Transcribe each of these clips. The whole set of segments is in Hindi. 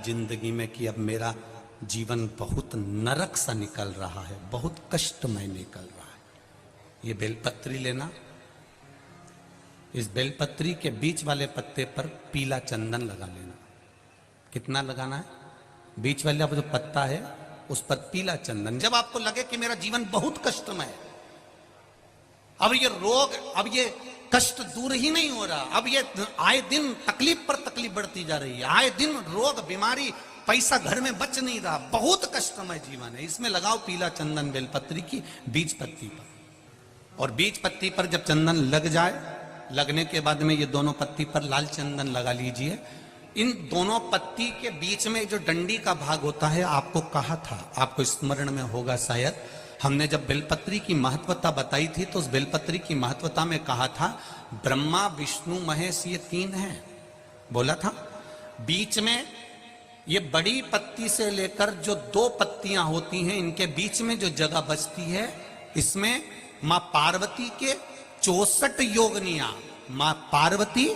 जिंदगी में कि अब मेरा जीवन बहुत नरक सा निकल रहा है, बहुत कष्टमय निकल रहा है। ये बेलपत्री लेना, इस बेलपत्री के बीच वाले पत्ते पर पीला चंदन लगा लेना। कितना लगाना है? बीच वाला जो पत्ता है उस पर पीला चंदन। जब आपको लगे कि मेरा जीवन बहुत कष्टमय है, अब ये रोग, अब ये कष्ट दूर ही नहीं हो रहा, अब ये आए दिन तकलीफ पर तकलीफ बढ़ती जा रही है, आए दिन रोग बीमारी, पैसा घर में बच नहीं रहा, बहुत कष्टमय जीवन है, इसमें लगाओ पीला चंदन बेलपत्री की बीज पत्ती पर। और बीज पत्ती पर जब चंदन लग जाए, लगने के बाद में ये दोनों पत्ती पर लाल चंदन लगा लीजिए। इन दोनों पत्ती के बीच में जो डंडी का भाग होता है, आपको कहा था, आपको स्मरण में होगा शायद, हमने जब बेलपत्री की महत्वता बताई थी तो उस बेलपत्री की महत्वता में कहा था ब्रह्मा विष्णु महेश ये तीन हैं, बोला था। बीच में ये बड़ी पत्ती से लेकर जो दो पत्तियां होती हैं, इनके बीच में जो जगह बचती है, इसमें मां पार्वती के 64 योगनियां, मां पार्वती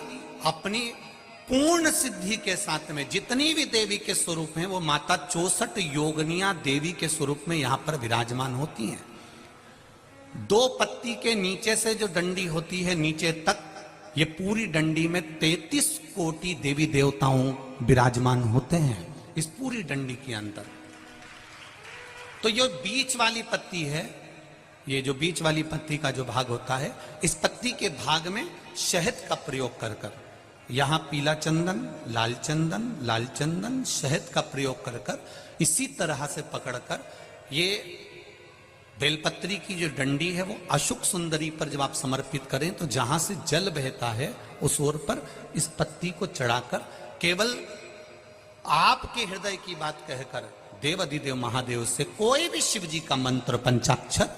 अपनी पूर्ण सिद्धि के साथ में जितनी भी देवी के स्वरूप हैं, वो माता 64 योगनियां देवी के स्वरूप में यहां पर विराजमान होती हैं। दो पत्ती के नीचे से जो डंडी होती है नीचे तक, ये पूरी डंडी में 33 कोटि देवी देवताओं विराजमान होते हैं इस पूरी डंडी के अंदर। तो ये बीच वाली पत्ती है, ये जो बीच वाली पत्ती का जो भाग होता है, इस पत्ती के भाग में शहद का प्रयोग कर कर, यहां पीला चंदन, लाल चंदन, लाल चंदन, शहद का प्रयोग कर कर, इसी तरह से पकड़कर ये बेलपत्री की जो डंडी है वो अशुक सुंदरी पर जब आप समर्पित करें तो जहां से जल बहता है उस ओर पर इस पत्ती को चढ़ाकर केवल आपके हृदय की बात कहकर देवाधिदेव महादेव से कोई भी शिव जी का मंत्र, पंचाक्षर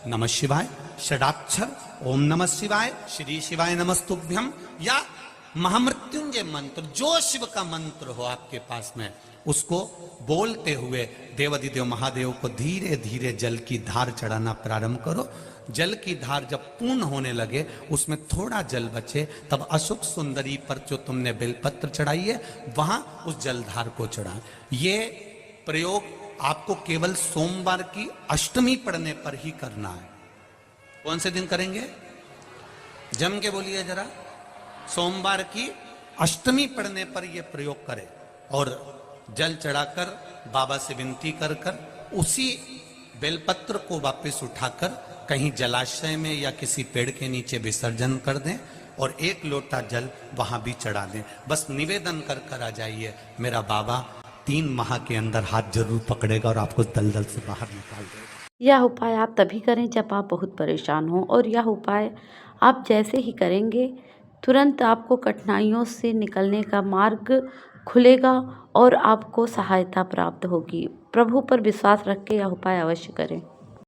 नमः शिवाय, षडाक्षर ओम नमः शिवाय, श्री शिवाय नमस्तुभ्यम, या महामृत्युंजय मंत्र, जो शिव का मंत्र हो आपके पास में, उसको बोलते हुए देवाधिदेव महादेव को धीरे धीरे जल की धार चढ़ाना प्रारंभ करो। जल की धार जब पूर्ण होने लगे, उसमें थोड़ा जल बचे, तब अशुक सुंदरी पर जो तुमने बेलपत्र चढ़ाई है वहां उस जलधार को चढ़ा। ये प्रयोग आपको केवल सोमवार की अष्टमी पढ़ने पर ही करना है। कौन से दिन करेंगे? जम के बोलिए जरा। सोमवार की अष्टमी पढ़ने पर यह प्रयोग करें और जल चढ़ाकर बाबा से विनती कर कर उसी बेलपत्र को वापस उठाकर कहीं जलाशय में या किसी पेड़ के नीचे विसर्जन कर दें और एक लोटा जल वहां भी चढ़ा दें। बस निवेदन कर कर आ जाइए, मेरा बाबा 3 माह के अंदर हाथ जरूर पकड़ेगा और आपको दलदल से बाहर निकाल देगा। यह उपाय आप तभी करें जब आप बहुत परेशान हो, और यह उपाय आप जैसे ही करेंगे तुरंत आपको कठिनाइयों से निकलने का मार्ग खुलेगा और आपको सहायता प्राप्त होगी। प्रभु पर विश्वास रख के यह उपाय अवश्य करें।